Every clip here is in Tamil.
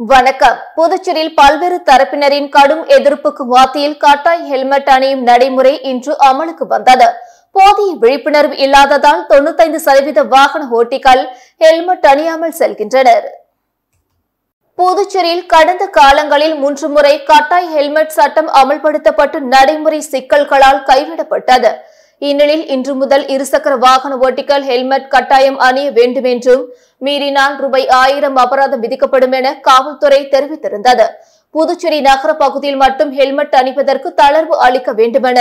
வணக்கம். புதுச்சேரியில் பல்வேறு தரப்பினரின் கடும் எதிர்ப்புக்கு மத்தியில் கட்டாய் ஹெல்மெட் அணியும் நடைமுறை இன்று அமலுக்கு வந்தது. போதிய விழிப்புணர்வு இல்லாததால் 95% வாகன ஓட்டிகள் ஹெல்மெட் அணியாமல் செல்கின்றனர். புதுச்சேரியில் கடந்த காலங்களில் 3 முறை கட்டாய் ஹெல்மெட் சட்டம் அமல்படுத்தப்பட்டு நடைமுறை சிக்கல்களால் கைவிடப்பட்டது. இந்நிலையில் இன்று முதல் இருசக்கர வாகன ஓட்டிகள் ஹெல்மெட் கட்டாயம் அணிய வேண்டும் என்றும் மீறினால் ₹1000 அபராதம் விதிக்கப்படும் என காவல்துறை தெரிவித்திருந்தது. புதுச்சேரி நகர பகுதியில் மட்டும் ஹெல்மெட் அணிவதற்கு தளர்வு அளிக்க வேண்டுமென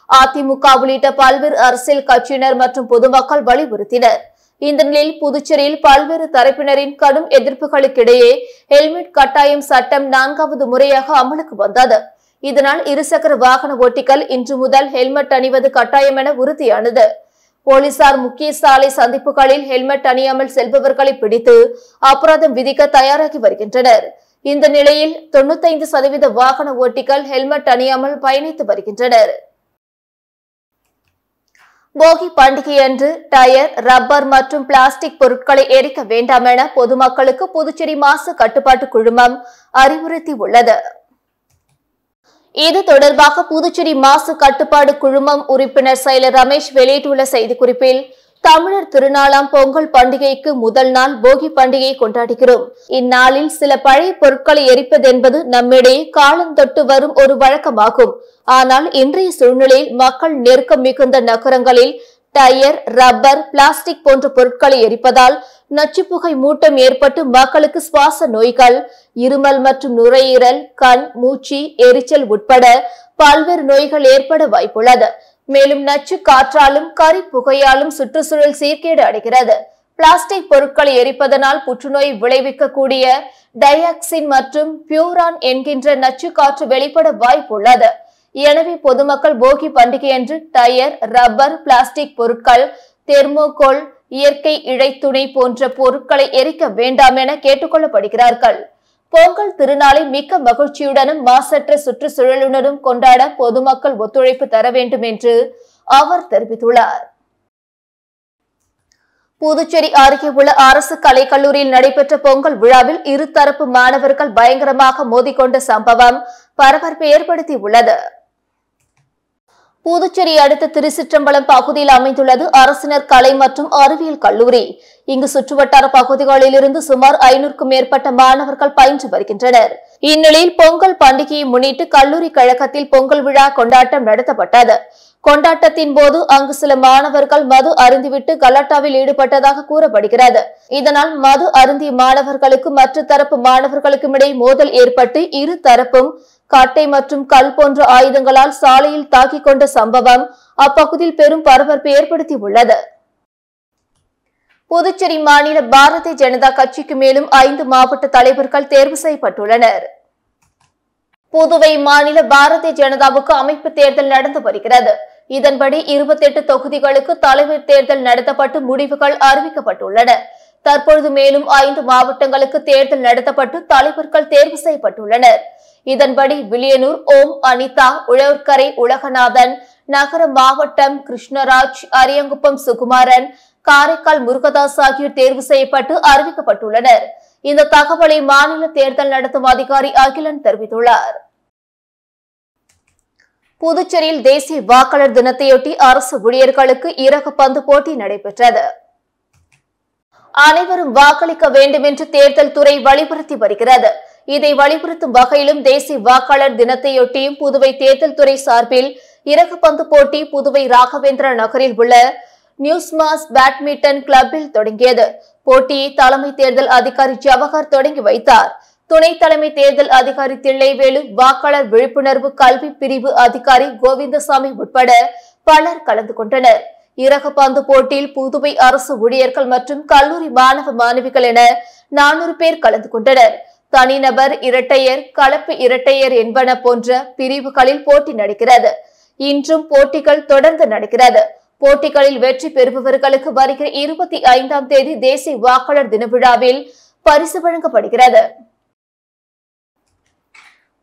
அதிமுக உள்ளிட்ட பல்வேறு அரசியல் கட்சியினர் மற்றும் பொதுமக்கள் வலியுறுத்தினர். இந்த நிலையில் புதுச்சேரியில் பல்வேறு தரப்பினரின் கடும் எதிர்ப்புகளுக்கிடையே ஹெல்மெட் கட்டாயம் சட்டம் 4வது முறையாக அமலுக்கு வந்தது. இதனால் இருசக்கர வாகன ஓட்டிகள் இன்று முதல் ஹெல்மெட் அணிவது கட்டாயம் என உறுதியானது. போலீசார் முக்கிய சாலை சந்திப்புகளில் ஹெல்மெட் அணியாமல் செல்பவர்களை பிடித்து அபராதம் விதிக்க தயாராகி வருகின்றனர். இந்த நிலையில் 95% வாகன ஓட்டிகள் ஹெல்மெட் அணியாமல் பயணித்து வருகின்றனர். போகி பண்டிகையன்று டயர், ரப்பர் மற்றும் பிளாஸ்டிக் பொருட்களை எரிக்க வேண்டாம் என பொதுமக்களுக்கு புதுச்சேரி மாசு கட்டுப்பாட்டு குழுமம் அறிவுறுத்தியுள்ளது. இது தொடர்பாக புதுச்சேரி மாசு கட்டுப்பாடு குழுமம் உறுப்பினர் செயலர் ரமேஷ் வெளியிட்டுள்ள செய்திக்குறிப்பில், தமிழர் திருநாளாம் பொங்கல் பண்டிகைக்கு முதல் நாள் போகி பண்டிகை கொண்டாடுகிறோம். இந்நாளில் சில பழைய பொருட்களை எரிப்பது என்பது நம்மிடையே காலந்தொட்டு வரும் ஒரு வழக்கமாகும். ஆனால் இன்றைய சூழ்நிலையில் மக்கள் நெருக்கம் மிகுந்த நகரங்களில் டயர், ரப்பர், பிளாஸ்டிக் போன்ற பொருட்களை எரிப்பதால் நச்சுப்புகை மூட்டம் ஏற்பட்டு மக்களுக்கு சுவாச நோய்கள், இருமல் மற்றும் நுரையீரல், கண், மூச்சு, எரிச்சல் உட்பட பல்வேறு நோய்கள் ஏற்பட வாய்ப்புள்ளது. மேலும் நச்சு காற்றாலும் கரி புகையாலும் சுற்றுச்சூழல் சீர்கேடு அடைகிறது. பிளாஸ்டிக் பொருட்களை எரிப்பதனால் புற்றுநோய் விளைவிக்கக்கூடிய டையாக்சின் மற்றும் பியூரான் என்கின்ற நச்சு காற்று வெளிப்பட வாய்ப்புள்ளது. எனவே பொதுமக்கள் போகி பண்டிகையன்று டயர், ரப்பர், பிளாஸ்டிக் பொருட்கள், தெர்மோகோல், இயற்கை இழைத்துணை போன்ற பொருட்களை எரிக்க வேண்டாம் என கேட்டுக் கொள்ளப்படுகிறார்கள். பொங்கல் திருநாளை மிக்க மகிழ்ச்சியுடனும் மாசற்ற சுற்றுச்சூழலுடனும் கொண்டாட பொதுமக்கள் ஒத்துழைப்பு தர வேண்டும் என்று அவர் தெரிவித்துள்ளார். புதுச்சேரி அருகே உள்ள அரசு கலைக்கல்லூரியில் நடைபெற்ற பொங்கல் விழாவில் இருதரப்பு மாணவர்கள் பயங்கரமாக மோதிக்கொண்ட சம்பவம் பரபரப்பை ஏற்படுத்தியுள்ளது. புதுச்சேரி அடுத்த திருச்சிற்றம்பலம் பகுதியில் அமைந்துள்ளது அரசினர் கலை மற்றும் அறிவியல் கல்லூரி. இங்கு சுற்றுவட்டார பகுதிகளில் இருந்து சுமார் 500க்கும் மேற்பட்ட மாணவர்கள் பயின்று வருகின்றனர். இந்நிலையில் பொங்கல் பண்டிகையை முன்னிட்டு கல்லூரி கழகத்தில் பொங்கல் விழா கொண்டாட்டம் நடத்தப்பட்டது. கொண்டாட்டத்தின் போது அங்கு சில மாணவர்கள் மது அருந்திவிட்டு கலாட்டாவில் ஈடுபட்டதாக கூறப்படுகிறது. இதனால் மது அருந்திய மாணவர்களுக்கு மற்ற தரப்பு மாணவர்களுக்கும் இடையே மோதல் ஏற்பட்டு இரு தரப்பும் கட்டை மற்றும் கல் போன்ற ஆயுதங்களால் சாலையில் தாக்கிக் கொண்ட சம்பவம் அப்பகுதியில் பெரும் பரபரப்பை ஏற்படுத்தியுள்ளது. புதுச்சேரி மாநில பாரதிய ஜனதா கட்சிக்கு மேலும் 5 மாவட்ட தலைவர்கள் தேர்வு செய்யப்பட்டுள்ளனர். புதுவை மாநில பாரதிய ஜனதாவுக்கு அமைப்பு தேர்தல் நடந்து வருகிறது. இதன்படி 28 தொகுதிகளுக்கு தலைவர் தேர்தல் நடத்தப்பட்டு முடிவுகள் அறிவிக்கப்பட்டுள்ளன. தற்பொழுது மேலும் 5 மாவட்டங்களுக்கு தேர்தல் நடத்தப்பட்டு தலைவர்கள் தேர்வு செய்யப்பட்டுள்ளனர். இதன்படி வில்லியனூர் ஓம் அனிதா, உழவர்கரை உலகநாதன், நகர மாவட்டம் கிருஷ்ணராஜ், அரியங்குப்பம் சுகுமாரன், காரைக்கால் முருகதாஸ் ஆகியோர் தேர்வு செய்யப்பட்டு அறிவிக்கப்பட்டுள்ளனர். இந்த தகவலை மாநில தேர்தல் நடத்தும் அதிகாரி அகிலன் தெரிவித்துள்ளார். புதுச்சேரியில் தேசிய வாக்காளர் தினத்தையொட்டி அரசு ஊழியர்களுக்கு இறகுப்பந்து போட்டி நடைபெற்றது. அனைவரும் வாக்களிக்க வேண்டும் என்று தேர்தல் துறை வலியுறுத்தி வருகிறது. இதை வலியுறுத்தும் வகையிலும் தேசிய வாக்காளர் தினத்தையொட்டியும் புதுவை தேர்தல் துறை சார்பில் இறகுப்பந்து போட்டி புதுவை ராகவேந்திரா நகரில் உள்ள நியூஸ்மாஸ் பேட்மிண்டன் கிளப்பில் தொடங்கியது. போட்டியை தலைமை தேர்தல் அதிகாரி ஜவஹர் தொடங்கி வைத்தார். துணை தலைமை தேர்தல் அதிகாரி தில்லைவேலு, வாக்காளர் விழிப்புணர்வு கல்வி பிரிவு அதிகாரி கோவிந்தசாமி உட்பட பலர் கலந்து கொண்டனர். இறகுப்பந்து போட்டியில் புதுவை அரசு ஊழியர்கள் மற்றும் கல்லூரி மாணவ மாணவிகள் என 400 பேர் கலந்து கொண்டனர். தனிநபர், இரட்டையர், கலப்பு இரட்டையர் என்பன போன்ற பிரிவுகளில் போட்டி நடக்கிறது. இன்றும் போட்டிகள் தொடர்ந்து நடக்கிறது. போட்டிகளில் வெற்றி பெறுபவர்களுக்கு வருகிற 25ஆம் தேதி தேசிய வாக்காளர் தின விழாவில் பரிசு வழங்கப்படுகிறது.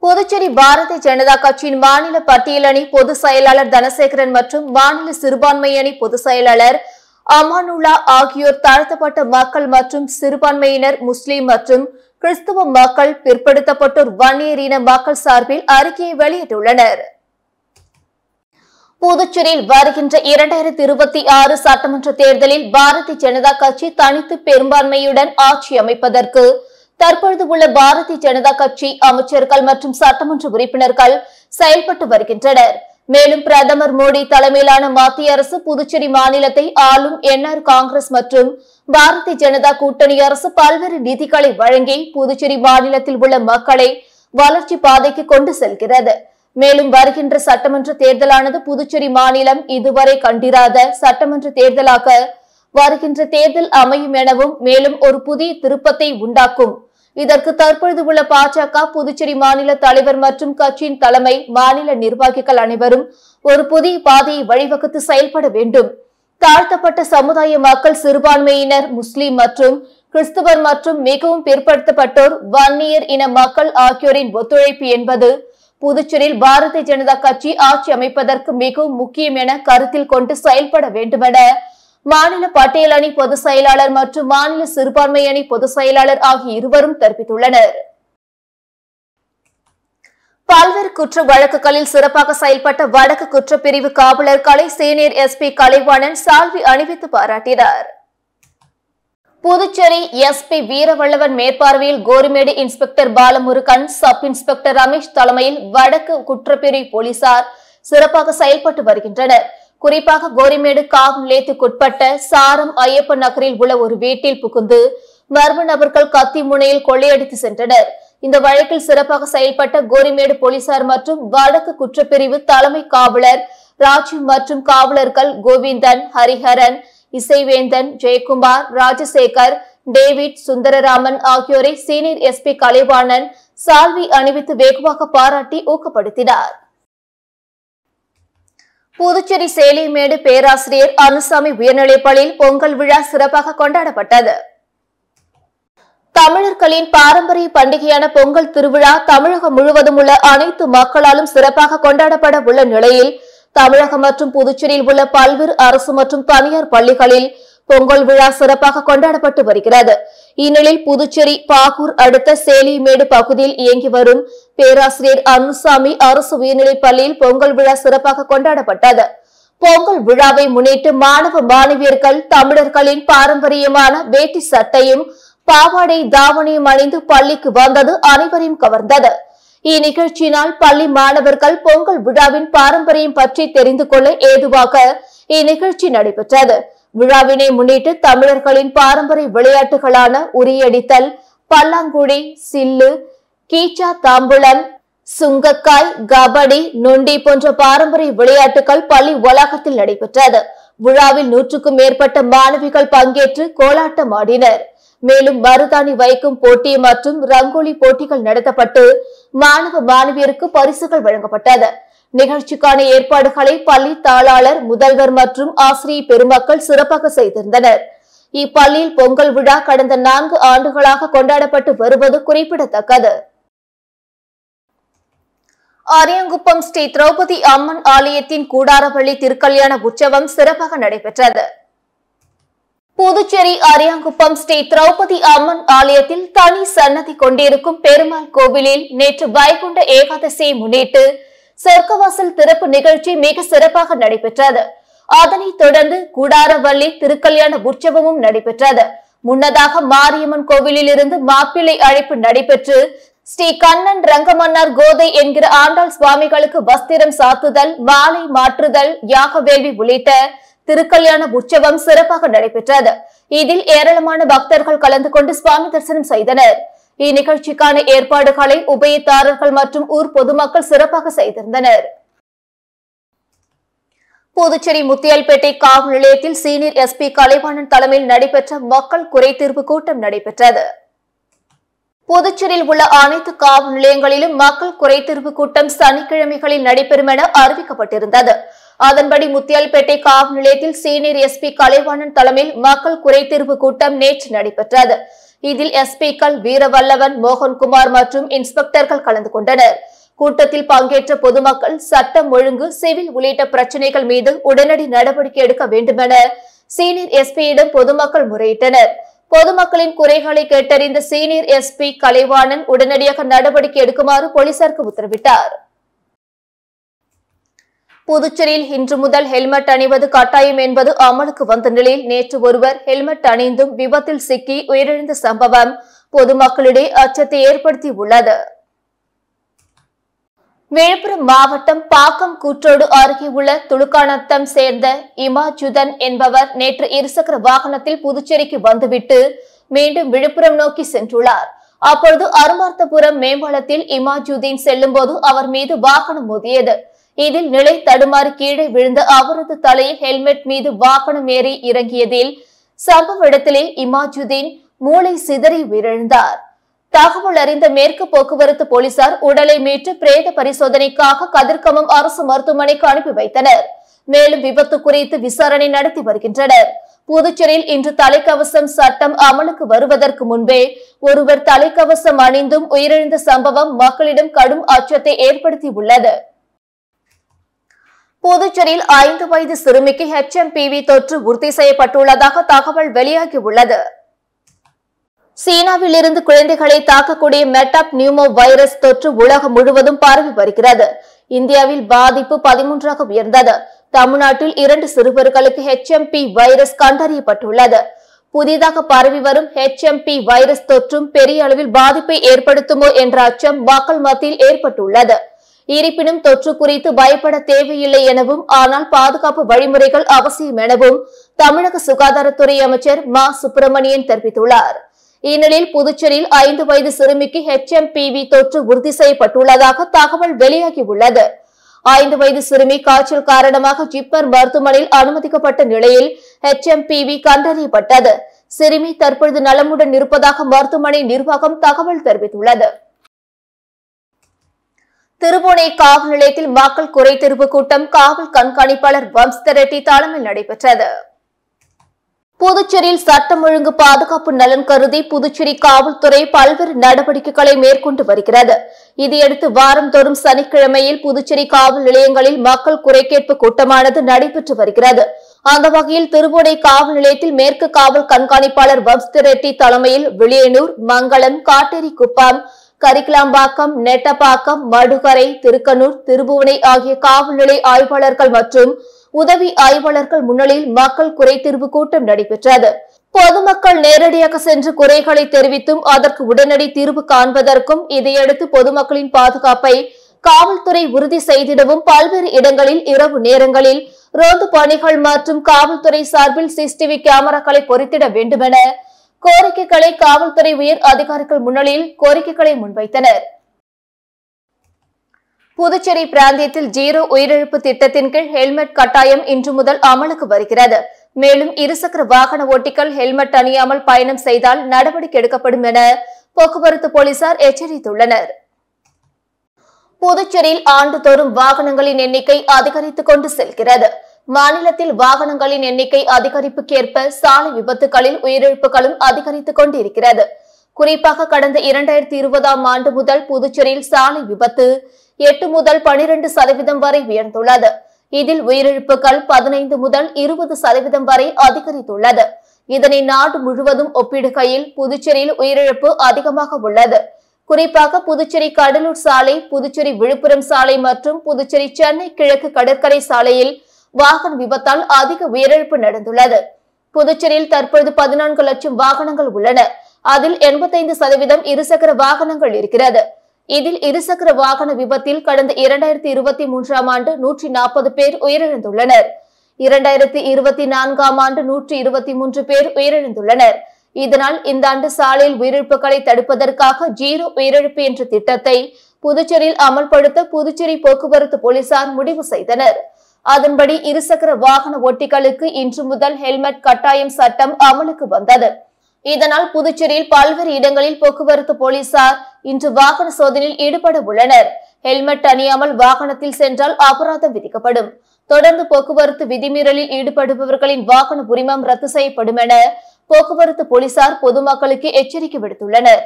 புதுச்சேரி பாரதிய ஜனதா கட்சியின் மாநில பட்டியல் அணி பொதுச் செயலாளர் தனசேகரன் மற்றும் மாநில சிறுபான்மை அணி பொதுச் செயலாளர் அமானுல்லா ஆகியோர் தாழ்த்தப்பட்ட மக்கள் மற்றும் சிறுபான்மையினர், முஸ்லிம் மற்றும் கிறிஸ்தவ மக்கள், பிற்படுத்தப்பட்டோர், வன்னியர் இன மக்கள் சார்பில் அறிக்கையை வெளியிட்டுள்ளனர். புதுச்சேரியில் வருகின்ற 2026 சட்டமன்ற தேர்தலில் பாரதிய ஜனதா கட்சி தனித்து பெரும்பான்மையுடன் ஆட்சி அமைப்பதற்கு தற்பொழுது உள்ள பாரதிய ஜனதா கட்சி அமைச்சர்கள் மற்றும் சட்டமன்ற உறுப்பினர்கள் செயல்பட்டு வருகின்றனர். மேலும் பிரதமர் மோடி தலைமையிலான மத்திய அரசு புதுச்சேரி மாநிலத்தை ஆளும் என்ஆர் காங்கிரஸ் மற்றும் பாரதிய ஜனதா கூட்டணி அரசு பல்வேறு நிதிகளை வழங்கி புதுச்சேரி மாநிலத்தில் உள்ள மக்களை வளர்ச்சி பாதைக்கு கொண்டு செல்கிறது. மேலும் வருகின்ற சட்டமன்ற தேர்தலானது புதுச்சேரி மாநிலம் இதுவரை கண்டிராத சட்டமன்ற தேர்தலாக வருகின்ற தேர்தல் அமையும் எனவும், மேலும் ஒரு புதிய திருப்பத்தை உண்டாக்கும். இதற்கு தற்பொழுது உள்ள பாஜக புதுச்சேரி மாநில தலைவர் மற்றும் கட்சியின் தலைமை, மாநில நிர்வாகிகள் அனைவரும் ஒரு புதிய பாதையை வழிவகுத்து செயல்பட வேண்டும். தாழ்த்தப்பட்ட சமுதாய மக்கள், சிறுபான்மையினர், முஸ்லிம் மற்றும் கிறிஸ்தவர் மற்றும் மிகவும் பிற்படுத்தப்பட்டோர், வன்னியர் இன மக்கள் ஆகியோரின் ஒத்துழைப்பு என்பது புதுச்சேரியில் பாரதிய ஜனதா கட்சி ஆட்சி அமைப்பதற்கு மிகவும் முக்கியம் என கருத்தில் கொண்டு செயல்பட வேண்டுமென மாநில பட்டியல் அணி பொதுச் செயலாளர் மற்றும் மாநில சிறுபான்மை அணி பொதுச் செயலாளர் ஆகிய இருவரும் தெரிவித்துள்ளனர். பல்வேறு குற்ற வழக்குகளில் சிறப்பாக செயல்பட்ட வடக்கு குற்றப்பிரிவு காவலர்களை சீனியர் எஸ்பி கலைவாணன் சால்வி அணிவித்து பாராட்டினார். புதுச்சேரி எஸ்பி வீரவல்லவன் மேற்பார்வையில் Gorimedu inspector Balamurugan, sub inspector Ramesh தலைமையில் வடக்கு குற்றப்பிரிவு போலீசார் சிறப்பாக செயல்பட்டு வருகின்றனர். குறிப்பாக கோரிமேடு காவல் நிலையத்துக்குட்பட்ட சாரம் ஐயப்ப நகரில் உள்ள ஒரு வீட்டில் புகுந்து மர்ம நபர்கள் கத்தி முனையில் கொள்ளையடித்து சென்றனர். இந்த வழக்கில் சிறப்பாக செயல்பட்ட கோரிமேடு போலீசார் மற்றும் வடக்கு குற்றப்பிரிவு தலைமை காவலர் ராஜீவ் மற்றும் காவலர்கள் கோவிந்தன், ஹரிஹரன், இசைவேந்தன், ஜெயக்குமார், ராஜசேகர், டேவிட், சுந்தரராமன் ஆகியோரை சீனியர் எஸ்பி கலைவாணன் சால்வி அணிவித்து வெகுவாக பாராட்டி ஊக்கப்படுத்தினார். புதுச்சேரி சேலிமேடு பேராசிரியர் அனுசாமி உயர்நிலைப்பள்ளியில் பொங்கல் விழா சிறப்பாக கொண்டாடப்பட்டது. தமிழர்களின் பாரம்பரிய பண்டிகையான பொங்கல் திருவிழா தமிழகம் முழுவதும் உள்ள அனைத்து மக்களாலும் சிறப்பாக கொண்டாடப்பட உள்ள நிலையில் தமிழகம் மற்றும் புதுச்சேரியில் உள்ள பல்வேறு அரசு மற்றும் தனியார் பள்ளிகளில் பொங்கல் விழா சிறப்பாக கொண்டாடப்பட்டு வருகிறது. இந்நிலையில் புதுச்சேரி பாகூர் அடுத்த சேலிமேடு பகுதியில் இயங்கி வரும் பேராசிரியர் அனுசாமி அரசு உயர்நிலைப் பள்ளியில் பொங்கல் விழா சிறப்பாக கொண்டாடப்பட்டது. பொங்கல் விழாவை முன்னிட்டு மாணவ மாணவியர்கள் தமிழர்களின் பாரம்பரியமான வேட்டி சட்டையும் பாவாடை தாவணியும் அணிந்து பள்ளிக்கு வந்தது அனைவரையும் கவர்ந்தது. இந்நிகழ்ச்சியினால் பள்ளி மாணவர்கள் பொங்கல் விழாவின் பாரம்பரியம் பற்றி தெரிந்து கொள்ள ஏதுவாக இந்நிகழ்ச்சி நடைபெற்றது. விழாவினை முன்னிட்டு தமிழர்களின் பாரம்பரிய விளையாட்டுகளான உரியடித்தல், பல்லாங்குழி, சில்லு, கீச்சா தாம்புளம், சுங்கக்காய், கபடி, நொண்டி போன்ற பாரம்பரிய விளையாட்டுகள் பள்ளி வளாகத்தில் நடைபெற்றது. விழாவில் 100க்கும் மேற்பட்ட மாணவிகள் பங்கேற்று கோலாட்டம் ஆடினர். மேலும் மருதாணி வைக்கும் போட்டி மற்றும் ரங்கோலி போட்டிகள் நடத்தப்பட்டு மாணவ மாணவியருக்கு பரிசுகள் வழங்கப்பட்டது. நிகழ்ச்சிக்கான ஏற்பாடுகளை பள்ளி தாளாளர், முதல்வர் மற்றும் ஆசிரிய பெருமக்கள் சிறப்பாக செய்திருந்தனர். இப்பள்ளியில் பொங்கல் விழா கடந்த 4 ஆண்டுகளாக கொண்டாடப்பட்டு வருவது குறிப்பிடத்தக்கது. அரியாங்குப்பம் ஸ்ரீ திரௌபதி அம்மன் ஆலயத்தின் கூடாரப்பள்ளி திருக்கல்யாண உற்சவம் சிறப்பாக நடைபெற்றது. புதுச்சேரி அரியாங்குப்பம் ஸ்ரீ திரௌபதி அம்மன் ஆலயத்தில் தனி சன்னதி கொண்டிருக்கும் பெருமாள் கோவிலில் நேற்று வைகுண்ட ஏகாதசியை முன்னிட்டு சொர்க்கவாசல் திறப்பு நிகழ்ச்சி மிக சிறப்பாக நடைபெற்றது. அதனைத் தொடர்ந்து கூடாரவள்ளி திருக்கல்யாண உற்சவமும் நடைபெற்றது. முன்னதாக மாரியம்மன் கோவிலில் இருந்து மாப்பிள்ளை அழைப்பு நடைபெற்று ஸ்ரீ கண்ணன் ரங்கமன்னார் கோதை என்கிற ஆண்டாள் சுவாமிகளுக்கு வஸ்திரம் சாத்துதல், மாலை மாற்றுதல், யாக வேள்வி உள்ளிட்ட திருக்கல்யாண உற்சவம் சிறப்பாக நடைபெற்றது. இதில் ஏராளமான பக்தர்கள் கலந்து கொண்டு சுவாமி தரிசனம் செய்தனர். இந்நிகழ்ச்சிக்கான ஏற்பாடுகளை உபயதாரர்கள் மற்றும் ஊர் பொதுமக்கள் சிறப்பாக செய்திருந்தனர். புதுச்சேரி முத்தியால்பேட்டை காவல் நிலையத்தில் சீனியர் எஸ்பி கலைவாணன் தலைமையில் நடைபெற்ற மக்கள் குறைதீர்ப்பு கூட்டம் நடைபெற்றது. புதுச்சேரியில் உள்ள அனைத்து காவல் நிலையங்களிலும் மக்கள் குறைதீர்ப்பு கூட்டம் சனிக்கிழமைகளில் நடைபெறும் என அறிவிக்கப்பட்டிருந்தது. அதன்படி முத்தியால்பேட்டை காவல் நிலையத்தில் சீனியர் எஸ்பி கலைவாணன் தலைமையில் மக்கள் குறைதீர்ப்பு கூட்டம் நேற்று நடைபெற்றது. இதில் எஸ்பிக்கள் வீரவல்லவன், மோகன்குமார் மற்றும் இன்ஸ்பெக்டர்கள் கலந்து கொண்டனர். கூட்டத்தில் பங்கேற்ற பொதுமக்கள் சட்டம் ஒழுங்கு, சிவில் உள்ளிட்ட பிரச்சினைகள் மீது உடனடி நடவடிக்கை எடுக்க வேண்டுமென சீனியர் எஸ்பியிடம் பொதுமக்கள் முறையிட்டனர். பொதுமக்களின் குறைகளை கேட்டறிந்த சீனியர் எஸ்பி கலைவாணன் உடனடியாக நடவடிக்கை எடுக்குமாறு போலீசாருக்கு உத்தரவிட்டார். புதுச்சேரியில் இன்று முதல் ஹெல்மெட் அணிவது கட்டாயம் என்பது அமலுக்கு வந்த நிலையில் நேற்று ஒருவர் ஹெல்மெட் அணிந்தும் விபத்தில் சிக்கி உயிரிழந்த சம்பவம் பொதுமக்களிடையே அச்சத்தை ஏற்படுத்தியுள்ளது. விழுப்புரம் மாவட்டம் பாக்கம் கூற்றோடு அருகே உள்ள துலுக்கானத்தம் சேர்ந்த இமாஜுதன் என்பவர் நேற்று இருசக்கர வாகனத்தில் புதுச்சேரிக்கு வந்துவிட்டு மீண்டும் விழுப்புரம் நோக்கி சென்றுள்ளார். அப்பொழுது அருமார்த்தபுரம் மேம்பாலத்தில் இமாஜுதீன் செல்லும் போது அவர் மீது வாகனம் மோதியது. இதில் நிலை தடுமாறி கீழே விழுந்த அவரது தலையில் ஹெல்மெட் மீது வாகனம் ஏறி இறங்கியதில் சம்பவ இடத்திலே இமாஜுதீன் மூளை சிதறி உயிரிழந்தார். தகவல் அறிந்த மேற்கு போக்குவரத்து போலீசார் உடலை மீட்டு பிரேத பரிசோதனைக்காக கதிர்கமம் அரசு மருத்துவமனைக்கு அனுப்பி வைத்தனர். மேலும் விபத்து குறித்து விசாரணை நடத்தி வருகின்றனர். புதுச்சேரியில் இன்று தலைக்கவசம் சட்டம் அமலுக்கு வருவதற்கு முன்பே ஒருவர் தலைக்கவசம் அணிந்தும் உயிரிழந்த சம்பவம் மக்களிடம் கடும் அச்சத்தை ஏற்படுத்தியுள்ளது. புதுச்சேரியில் 5 வயது சிறுமிக்கு HMPV தொற்று உறுதி செய்யப்பட்டுள்ளதாக தகவல் வெளியாகியுள்ளது. சீனாவில் இருந்து குழந்தைகளை தாக்கக்கூடிய மெட்டாப் நியூமோ வைரஸ் தொற்று உலகம் முழுவதும் பரவி வருகிறது. இந்தியாவில் பாதிப்பு 13ஆக உயர்ந்தது. தமிழ்நாட்டில் 2 சிறுவர்களுக்கு HMP வைரஸ் கண்டறியப்பட்டுள்ளது. புதிதாக பரவி வரும் HMP வைரஸ் தொற்றும் பெரிய அளவில் பாதிப்பை ஏற்படுத்துமோ என்ற அச்சம் மக்கள் மத்தியில் ஏற்பட்டுள்ளது. இருப்பினும் தொற்று குறித்து பயப்பட தேவையில்லை எனவும், ஆனால் பாதுகாப்பு வழிமுறைகள் அவசியம் எனவும் தமிழக சுகாதாரத்துறை அமைச்சர் மா சுப்பிரமணியன் தெரிவித்துள்ளார். இந்நிலையில் புதுச்சேரியில் 5 வயது சிறுமிக்கு HMPV தொற்று உறுதி செய்யப்பட்டுள்ளதாக தகவல் வெளியாகியுள்ளது. 5 வயது சிறுமி காய்ச்சல் காரணமாக ஜிப்மர் மருத்துவமனையில் அனுமதிக்கப்பட்ட நிலையில் HMPV கண்டறியப்பட்டது. சிறுமி தற்பொழுது நலமுடன் இருப்பதாக மருத்துவமனை நிர்வாகம் தகவல் தெரிவித்துள்ளது. திருபுவனை காவல் நிலையத்தில் மக்கள் குறைதீர்வு கூட்டம் காவல் கண்காணிப்பாளர் வம்சரெட்டி தலைமையில் நடைபெற்றது. புதுச்சேரியில் சட்டம் ஒழுங்கு பாதுகாப்பு நலன் கருதி புதுச்சேரி காவல்துறை பல்வேறு நடவடிக்கைகளை மேற்கொண்டு வருகிறது. இதையடுத்து வாரந்தோறும் சனிக்கிழமையில் புதுச்சேரி காவல் நிலையங்களில் மக்கள் குறைகேட்பு கூட்டமானது நடைபெற்று வருகிறது. அந்த வகையில் திருபுவனை காவல் நிலையத்தில் மேற்கு காவல் கண்காணிப்பாளர் வம்சரெட்டி தலைமையில் விளியனூர், மங்களம், காட்டேரிக்குப்பம், கரிக்கலாம்பாக்கம், நெட்டப்பாக்கம், மடுகரை, திருக்கனூர், திருபுவனை ஆகிய காவல் நிலைய ஆய்வாளர்கள் மற்றும் உதவி ஆய்வாளர்கள் முன்னிலையில் மக்கள் குறைதீர்வு கூட்டம் நடைபெற்றது. பொதுமக்கள் நேரடியாக சென்று குறைகளை தெரிவித்தும் அதற்கு உடனடி தீர்வு காண்பதற்கும், இதையடுத்து பொதுமக்களின் பாதுகாப்பை காவல்துறை உறுதி செய்திடவும் பல்வேறு இடங்களில் இரவு நேரங்களில் ரோந்து பணிகள் மற்றும் காவல்துறை சார்பில் CCTV கேமராக்களை பொருத்திட வேண்டுமென கோரிக்கைகளை காவல்துறை உயர் அதிகாரிகள் முன்னிலையில் கோரிக்கைகளை முன்வைத்தனர். புதுச்சேரி பிராந்தியத்தில் 0 உயிரிழப்பு திட்டத்தின் கீழ் ஹெல்மெட் கட்டாயம் இன்று முதல் அமலுக்கு வருகிறது. மேலும் இருசக்கர வாகன ஓட்டிகள் ஹெல்மெட் அணியாமல் பயணம் செய்தால் நடவடிக்கை எடுக்கப்படும் என போக்குவரத்து போலீசார் எச்சரித்துள்ளனர். புதுச்சேரியில் ஆண்டுதோறும் வாகனங்களின் எண்ணிக்கை அதிகரித்துக் கொண்டு செல்கிறது. மாநிலத்தில் வாகனங்களின் எண்ணிக்கை அதிகரிப்புக்கேற்ப சாலை விபத்துகளில் உயிரிழப்புகளும் அதிகரித்துக் கொண்டிருக்கிறது. குறிப்பாக கடந்த 2020ஆம் ஆண்டு முதல் புதுச்சேரியில் சாலை விபத்து 8 முதல் 12% வரை உயர்ந்துள்ளது. இதில் உயிரிழப்புகள் 15 முதல் 20% வரை அதிகரித்துள்ளது. இதனை நாடு முழுவதும் ஒப்பிடுகையில் புதுச்சேரியில் உயிரிழப்பு அதிகமாக உள்ளது. குறிப்பாக புதுச்சேரி கடலூர் சாலை, புதுச்சேரி விழுப்புரம் சாலை மற்றும் புதுச்சேரி சென்னை கிழக்கு கடற்கரை சாலையில் வாகன விபத்தால் அதிக உயிரிழப்பு நடந்துள்ளது. புதுச்சேரியில் தற்போது 14 லட்சம் வாகனங்கள் உள்ளன. அதில் 85% இருசக்கர வாகனங்கள் இருக்கிறது. இதில் இருசக்கர வாகன விபத்தில் கடந்த 2023ஆம் ஆண்டு 140 பேர் உயிரிழந்துள்ளனர். 2024ஆம் ஆண்டு 123 பேர் உயிரிழந்துள்ளனர். இதனால் இந்த ஆண்டு சாலையில் உயிரிழப்புகளை தடுப்பதற்காக 0 உயிரிழப்பு என்ற திட்டத்தை புதுச்சேரியில் அமல்படுத்த புதுச்சேரி போக்குவரத்து போலீசார் முடிவு செய்தனர். அதன்படி இருசக்கர வாகன ஓட்டிகளுக்கு இன்று முதல் ஹெல்மெட் கட்டாயம் சட்டம் அமலுக்கு வந்தது. இதனால் புதுச்சேரியில் பல்வேறு இடங்களில் போக்குவரத்து போலீசார் இன்று வாகன சோதனையில் ஈடுபட உள்ளனர். ஹெல்மெட் அணியாமல் வாகனத்தில் சென்றால் அபராதம் விதிக்கப்படும். தொடர்ந்து போக்குவரத்து விதிமீறலில் ஈடுபடுபவர்களின் வாகன உரிமம் ரத்து செய்யப்படும் என போக்குவரத்து போலீசார் பொதுமக்களுக்கு எச்சரிக்கை விடுத்துள்ளனர்.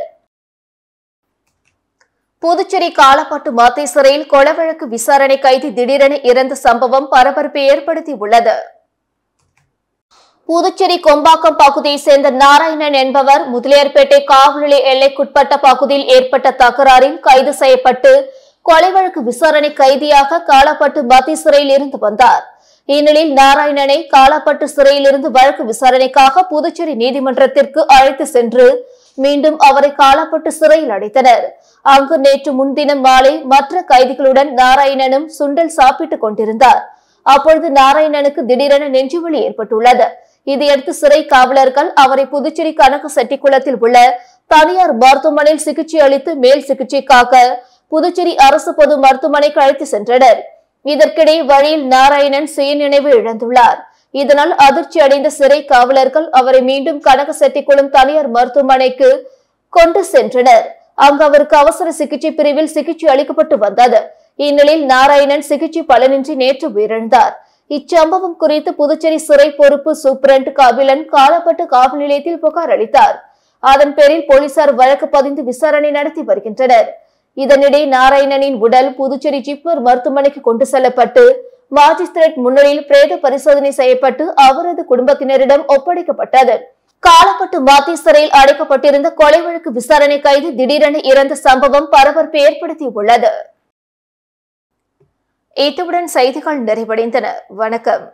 புதுச்சேரி காலப்பாட்டு மாத்தை சிறையில் கொலை வழக்கு விசாரணை கைதி திடீரென இறந்த சம்பவம் பரபரப்பை ஏற்படுத்தியுள்ளது. புதுச்சேரி கொம்பாக்கம் பகுதியை சேர்ந்த நாராயணன் என்பவர் முதலியார்பேட்டை காவல் நிலைய எல்லைக்குட்பட்ட பகுதியில் ஏற்பட்ட தகராறில் கைது செய்யப்பட்டு கொலை வழக்கு விசாரணை கைதியாக காலாப்பட்டு மத்திய சிறையில் இருந்து வந்தார். இந்நிலையில் நாராயணனை காலாப்பட்டு சிறையில் இருந்து வழக்கு விசாரணைக்காக புதுச்சேரி நீதிமன்றத்திற்கு அழைத்து சென்று மீண்டும் அவரை காலாப்பட்டு சிறையில் அடைத்தனர். அங்கு நேற்று முன்தினம் மாலை மற்ற கைதிகளுடன் நாராயணனும் சுண்டல் சாப்பிட்டுக் கொண்டிருந்தார். அப்பொழுது நாராயணனுக்கு திடீரென நெஞ்சுவலி ஏற்பட்டுள்ளது. இதையடுத்து சிறை காவலர்கள் அவரை புதுச்சேரி கனக செட்டிக்குளத்தில் உள்ள தனியார் மருத்துவமனையில் சிகிச்சை அளித்து மேல் சிகிச்சைக்காக புதுச்சேரி அரசு பொது மருத்துவமனைக்கு அழைத்து சென்றனர். இதற்கிடையே வழியில் நாராயணன் சுயநினைவு இழந்துள்ளார். இதனால் அதிர்ச்சி அடைந்த சிறை காவலர்கள் அவரை மீண்டும் கனக செட்டிக்குளம் தனியார் மருத்துவமனைக்கு கொண்டு சென்றனர். அங்கு அவருக்கு அவசர சிகிச்சை பிரிவில் சிகிச்சை அளிக்கப்பட்டு வந்தது. இந்நிலையில் நாராயணன் சிகிச்சை பலனின்றி நேற்று உயிரிழந்தார். இச்சம்பவம் குறித்து புதுச்சேரி சிறை பொறுப்பு சூப்பரண்ட் கபிலன் காலாப்பட்டு காவல் நிலையத்தில் புகார் அளித்தார். அதன் பேரில் போலீசார் வழக்கு பதிந்து விசாரணை நடத்தி வருகின்றனர். இதனிடையே நாராயணனின் உடல் புதுச்சேரி ஜிப்மர் மருத்துவமனைக்கு கொண்டு செல்லப்பட்டு மாஜிஸ்திரேட் முன்னிலையில் பிரேத பரிசோதனை செய்யப்பட்டு அவரது குடும்பத்தினரிடம் ஒப்படைக்கப்பட்டது. காலாப்பட்டு மத்திய சிறையில் அடைக்கப்பட்டிருந்த கொலை வழக்கு விசாரணை கைது திடீரென இறந்த சம்பவம் பரபரப்பை ஏற்படுத்தியுள்ளது. இத்துடன் செய்திகள் நிறைவடைந்தன. வணக்கம்.